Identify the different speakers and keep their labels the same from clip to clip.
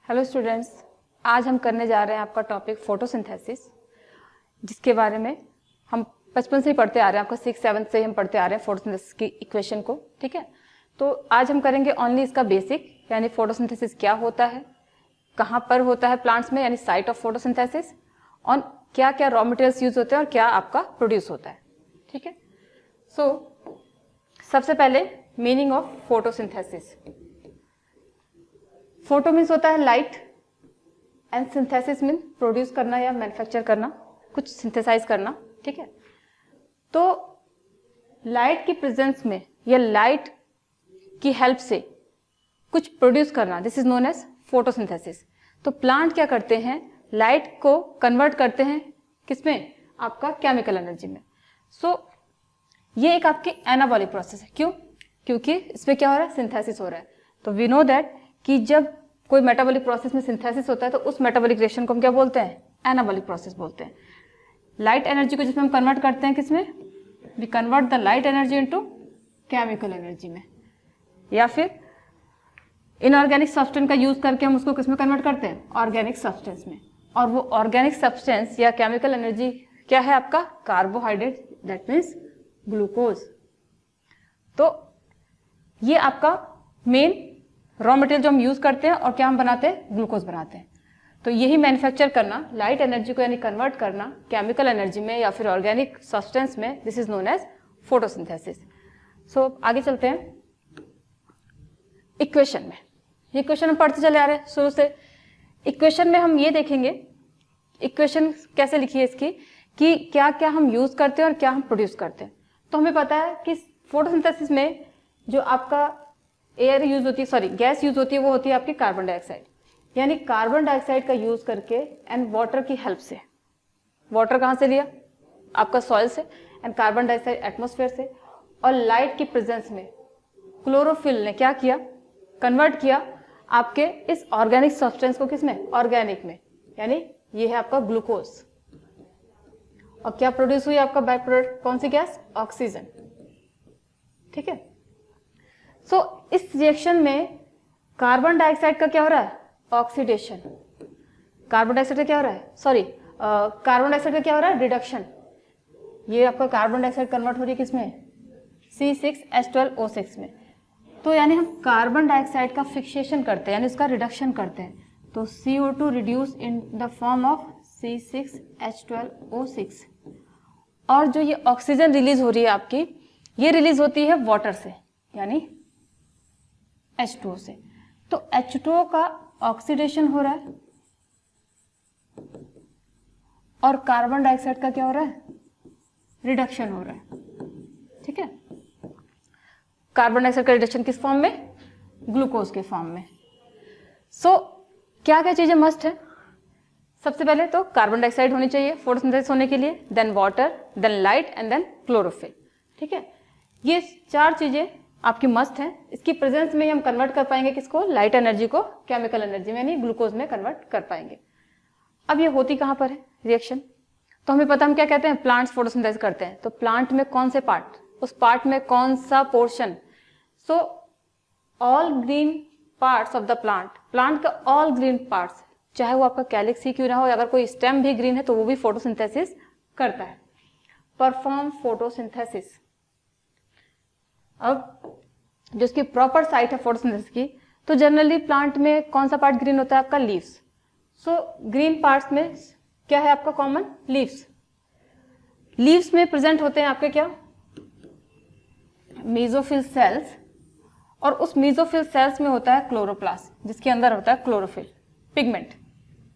Speaker 1: Hello students, आज हम करने जा रहे हैं आपका टॉपिक फोटोसिंथेसिस, जिसके बारे में हम बचपन से ही पढ़ते आ रहे हैं। आपका 6-7 से ही हम पढ़ते आ रहे हैं फोटोसिंथेसिस की इक्वेशन को। ठीक है, तो आज हम करेंगे ओनली इसका बेसिक, यानी फोटोसिंथेसिस क्या होता है, कहाँ पर होता है प्लांट्स में, यानी साइट ऑफ फोटोसिंथेसिस, और क्या क्या रॉ मटेरियल्स यूज होते हैं और क्या आपका प्रोड्यूस होता है। ठीक है, सो सबसे पहले meaning of photosynthesis. Photo means होता है light and synthesis mean produce करना या मैन्युफैक्चर करना, कुछ सिंथेसाइज करना। ठीक है, तो लाइट की प्रेजेंस में या लाइट की हेल्प से कुछ प्रोड्यूस करना, this is known as photosynthesis. तो प्लांट क्या करते हैं, लाइट को कन्वर्ट करते हैं किसमें, आपका केमिकल एनर्जी में। सो ये एक आपकी एनाबॉलिक प्रोसेस है। क्यों? क्योंकि इसमें क्या हो रहा है, सिंथेसिस हो रहा है। तो वी नो दैट कि जब कोई मेटाबॉलिक प्रोसेस में सिंथेसिस होता है तो उस मेटाबॉलिक रिएक्शन को हम क्या बोलते हैं, एनाबॉलिक प्रोसेस बोलते हैं। लाइट एनर्जी को जिसमें हम कन्वर्ट करते हैं किसमें, we convert the light energy into chemical energy में, या फिर इनऑर्गेनिक सब्सटेंस का यूज करके हम उसको किसमें कन्वर्ट करते हैं, ऑर्गेनिक सब्सटेंस में। और वो ऑर्गेनिक सब्सटेंस या केमिकल एनर्जी क्या है आपका, कार्बोहाइड्रेट, दैट मीन्स ग्लूकोज। तो ये आपका मेन रॉ मटेरियल जो हम यूज करते हैं और क्या हम बनाते हैं, ग्लूकोज बनाते हैं। तो यही मैन्युफैक्चर करना, लाइट एनर्जी को यानी कन्वर्ट करना केमिकल एनर्जी में या फिर ऑर्गेनिक सब्सटेंस में, this is known as photosynthesis. So आगे चलते हैं इक्वेशन में। ये इक्वेशन हम पढ़ते चले आ रहे हैं शुरू से। इक्वेशन में हम ये देखेंगे, इक्वेशन कैसे लिखी है इसकी, कि क्या क्या हम यूज करते हैं और क्या हम प्रोड्यूस करते हैं। तो हमें पता है कि फोटोसिंथेसिस में जो आपका एयर यूज होती है, सॉरी गैस यूज होती है, वो होती है आपकी कार्बन डाइऑक्साइड। यानी कार्बन डाइऑक्साइड का यूज करके एंड वाटर की हेल्प से, वाटर कहाँ से लिया, आपका सॉइल से, एंड कार्बन डाइऑक्साइड एटमॉस्फेयर से, और लाइट की प्रेजेंस में क्लोरोफिल ने क्या किया, कन्वर्ट किया आपके इस ऑर्गेनिक सब्सटेंस को किसमें, ऑर्गेनिक में, यानी ये है आपका ग्लूकोज। और क्या प्रोड्यूस हुई आपका बाय प्रोडक्ट, कौन सी गैस, ऑक्सीजन। ठीक है, सो इस रिएक्शन में कार्बन डाइऑक्साइड का क्या हो रहा है, ऑक्सीडेशन। कार्बन डाइऑक्साइड का क्या हो रहा है, सॉरी कार्बन डाइऑक्साइड का क्या हो रहा है, रिडक्शन। ये आपका कार्बन डाइऑक्साइड कन्वर्ट हो रही है किसमें, C6H12O6 में। तो यानी हम कार्बन डाइऑक्साइड का फिक्सेशन करते हैं, यानी उसका रिडक्शन करते हैं। तो CO2 reduce in the form of C6H12O6। और जो ये ऑक्सीजन रिलीज हो रही है आपकी, ये रिलीज होती है वाटर से, यानी H2O से। तो H2O का ऑक्सीडेशन हो रहा है और कार्बन डाइऑक्साइड का क्या हो रहा है, रिडक्शन हो रहा है। ठीक है, कार्बन डाइऑक्साइड का रिडक्शन किस फॉर्म में, ग्लूकोज के फॉर्म में। सो क्या क्या चीजें मस्ट है, सबसे पहले तो कार्बन डाइऑक्साइड होनी चाहिए फोटोसिंथेसिस होने के लिए, then water, then light and then chlorophyll. ठीक है, ये 4 चीजें आपकी मस्ट है। इसकी प्रेजेंस में ही हम कन्वर्ट कर पाएंगे किसको, लाइट एनर्जी को केमिकल एनर्जी में, यानी ग्लूकोज में कन्वर्ट कर पाएंगे। अब ये होती कहां पर है रिएक्शन, तो हमें पता हम क्या कहते हैं, प्लांट्स फोटोसिंथेसिस करते हैं। तो प्लांट में कौन से पार्ट, उस पार्ट में कौन सा portion, so all green parts of the plant, plant का ऑल ग्रीन पार्ट्स, चाहे वो आपका कैलिक्स ही क्यों ना हो, अगर कोई स्टेम भी ग्रीन है तो वो भी फोटोसिंथेसिस करता है, परफॉर्म फोटोसिंथेसिस। अब जो इसकी प्रॉपर साइट है फोटोसिंथेसिस की, तो जनरली प्लांट में कौन सा पार्ट ग्रीन होता है, आपका लीव्स। सो ग्रीन पार्ट्स में क्या है आपका कॉमन, लीव्स। लीव्स में प्रेजेंट होते हैं आपके क्या, मेसोफिल सेल्स, और उस मेसोफिल सेल्स में होता है क्लोरोप्लास्ट, जिसके अंदर होता है क्लोरोफिल पिगमेंट।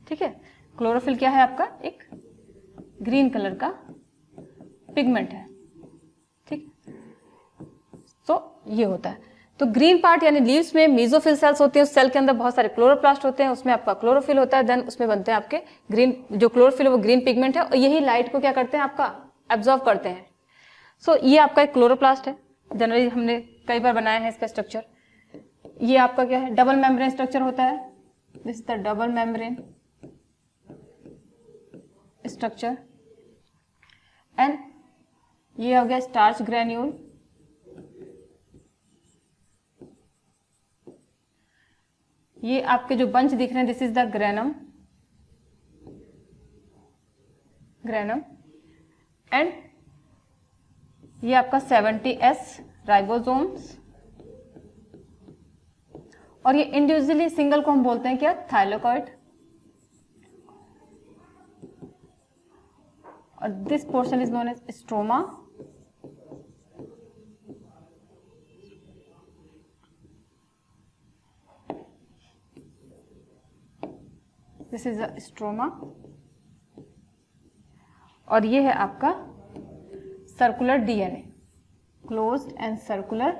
Speaker 1: ठीक है, क्लोरोफिल क्या है आपका, एक ग्रीन कलर का पिगमेंट है। तो ये होता है, तो ग्रीन पार्ट यानी लीव्स में मेसोफिल सेल्स होते हैं, उस सेल के अंदर बहुत सारे क्लोरोप्लास्ट होते हैं, उसमें आपका क्लोरोफिल होता है, देन उसमें बनते हैं आपके ग्रीन, जो क्लोरोफिल है वो ग्रीन पिगमेंट है, और यही लाइट को क्या करते हैं आपका, एब्जॉर्ब करते हैं। सो ये आपका एक क्लोरोप्लास्ट है, जनरली हमने कई बार बनाया है इसका स्ट्रक्चर। ये आपका क्या है, डबल मेम्ब्रेन स्ट्रक्चर होता है, this is the double membrane structure, and ये हो गया स्टार्च ग्रेन्यूल। ये आपके जो बंच दिख रहे हैं, this is the granum, granum, and ये आपका 70S राइबोसोम्स, और ये इंडिविजुअली सिंगल को हम बोलते हैं क्या, थाइलेकॉइड, और this portion is known as stroma, this is a stroma, और ये है आपका circular DNA, closed and circular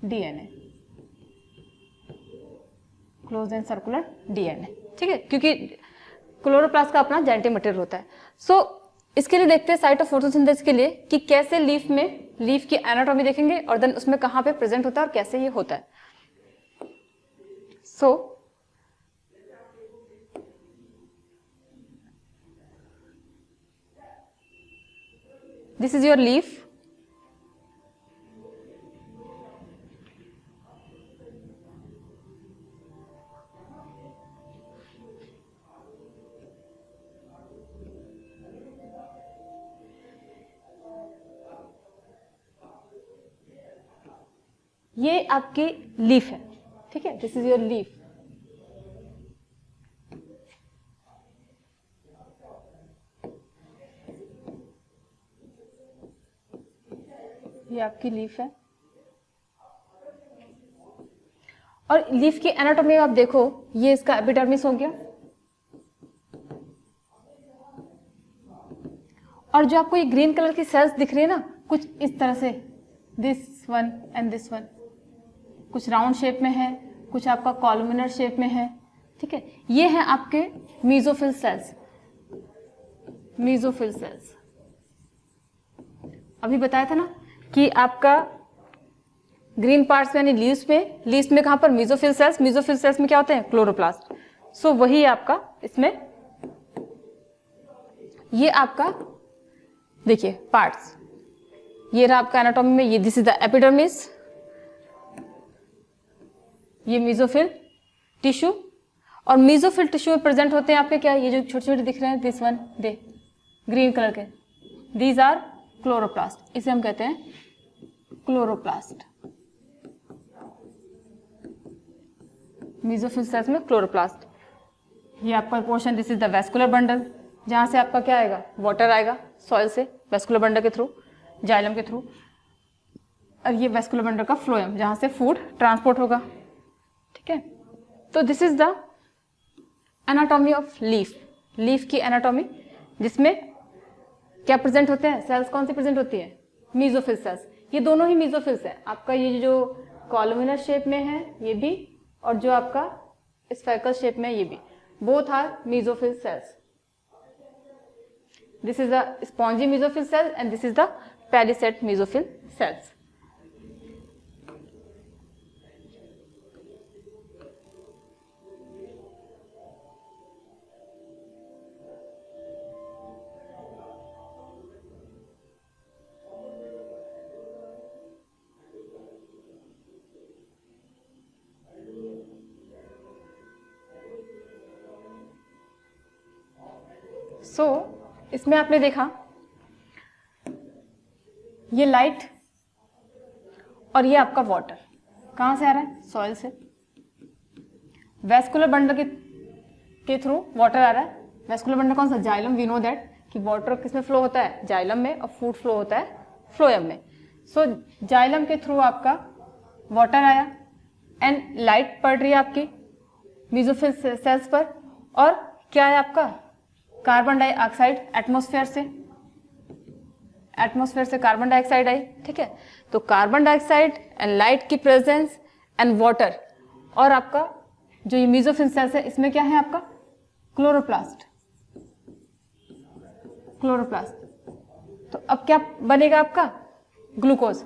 Speaker 1: DNA, closed and circular DNA, ठीक है, क्योंकि क्लोरोप्लास्ट का अपना जेनेटिक मटेरियल होता है। सो इसके लिए देखते हैं साइट ऑफ फोटोसिंथेसिस के लिए कि कैसे लीफ में, लीफ की एनाटॉमी देखेंगे और देन उसमें कहाँ पे प्रेजेंट होता है और कैसे ये होता है। सो this is your leaf, ये आपकी लीफ है, ठीक है, दिस इज योर लीफ, ये आपकी लीफ है, और लीफ की एनाटॉमी आप देखो, ये इसका एपिडर्मिस हो गया, और जो आपको ये ग्रीन कलर की सेल्स दिख रही है ना, कुछ इस तरह से, this one and this one, कुछ राउंड शेप में है, कुछ आपका कॉलमिनर शेप में है, ठीक है, ये है आपके मीजोफिल सेल्स, मीजोफिल सेल्स। अभी बताया था ना कि आपका ग्रीन पार्ट्स में यानी लीव्स में कहां पर, मीजोफिल सेल्स, मीजोफिल सेल्स में क्या होते हैं, क्लोरोप्लास्ट। सो वही आपका इसमें, ये आपका देखिए पार्ट्स, ये रहा आपका एनाटॉमी में, ये दिस इज द एपिडर्मिस, ये मीजोफिल टिश्यू, और मीजोफिल टिश्यू में प्रेजेंट होते हैं आपके क्या, ये जो छोटे छोटे दिख रहे हैं, this one they green colour के, दीज आर क्लोरोप्लास्ट, इसे हम कहते हैं क्लोरोप्लास्ट, मीजोफिल सेल्स में क्लोरोप्लास्ट। ये आपका portion, this is the vascular bundle, जहां से आपका क्या आएगा, वाटर आएगा सॉइल से वेस्कुलर बंडल के थ्रू, जाइलम के थ्रू, और ये वेस्कुलर बंडल का फ्लोएम, जहां से फूड ट्रांसपोर्ट होगा, ठीक है। तो this is the anatomy of leaf, leaf की एनाटॉमी, जिसमें क्या प्रेजेंट होते हैं, सेल्स कौन सी प्रेजेंट होती है, मीजोफिल सेल्स, ये दोनों ही मीजोफिल्स है, आपका ये जो कॉलमिनर शेप में है ये भी, और जो आपका स्फेरिकल शेप में है ये भी, both are mesophyll cells. This is the spongy mesophyll cell and this is the palisade mesophyll cells. So इसमें आपने देखा ये लाइट और ये आपका वाटर कहां से आ रहा है, सॉइल से, वेस्कुलर बंडल के थ्रू वाटर आ रहा है। वेस्कुलर बंडल कौन सा, जाइलम, वी नो दैट कि वाटर किसमें फ्लो होता है, जाइलम में, और फूड फ्लो होता है फ्लोएम में। सो जाइलम के थ्रू आपका वाटर आया एंड लाइट पड़ रही है आपकी मीजोफिल सेल्स पर, और क्या है आपका कार्बन डाइऑक्साइड एटमॉस्फेयर से कार्बन डाइऑक्साइड आई, ठीक है। तो कार्बन डाइऑक्साइड एंड लाइट की प्रेजेंस एंड वाटर, और आपका जो ये मीजोफिल सेल्स है इसमें क्या है आपका क्लोरोप्लास्ट। तो अब क्या बनेगा आपका glucose,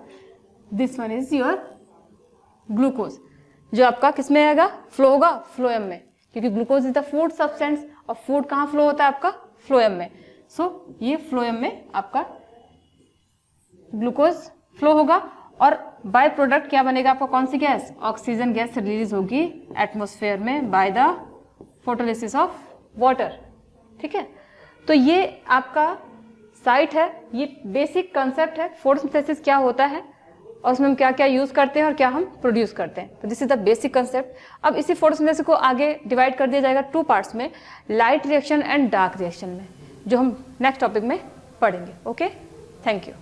Speaker 1: this one is your glucose, जो आपका किसमें आएगा, फ्लो होगा फ्लोएम में, क्योंकि glucose is the food substance, और फूड कहाँ फ्लो होता है आपका, फ्लोएम में। सो ये फ्लोएम में आपका ग्लूकोज फ्लो होगा, और बाय प्रोडक्ट क्या बनेगा आपका, कौन सी गैस, ऑक्सीजन गैस रिलीज होगी एटमॉस्फेयर में by the photolysis of water. ठीक है, तो ये आपका साइट है, ये बेसिक कंसेप्ट है फोटोसिंथेसिस क्या होता है और उसमें हम क्या क्या यूज करते हैं और क्या हम प्रोड्यूस करते हैं। तो this is the basic concept. अब इसी फोटोसिंथेसिस को आगे डिवाइड कर दिया जाएगा 2 पार्ट्स में, light reaction and dark reaction में, जो हम नेक्स्ट टॉपिक में पढ़ेंगे। Okay, thank you.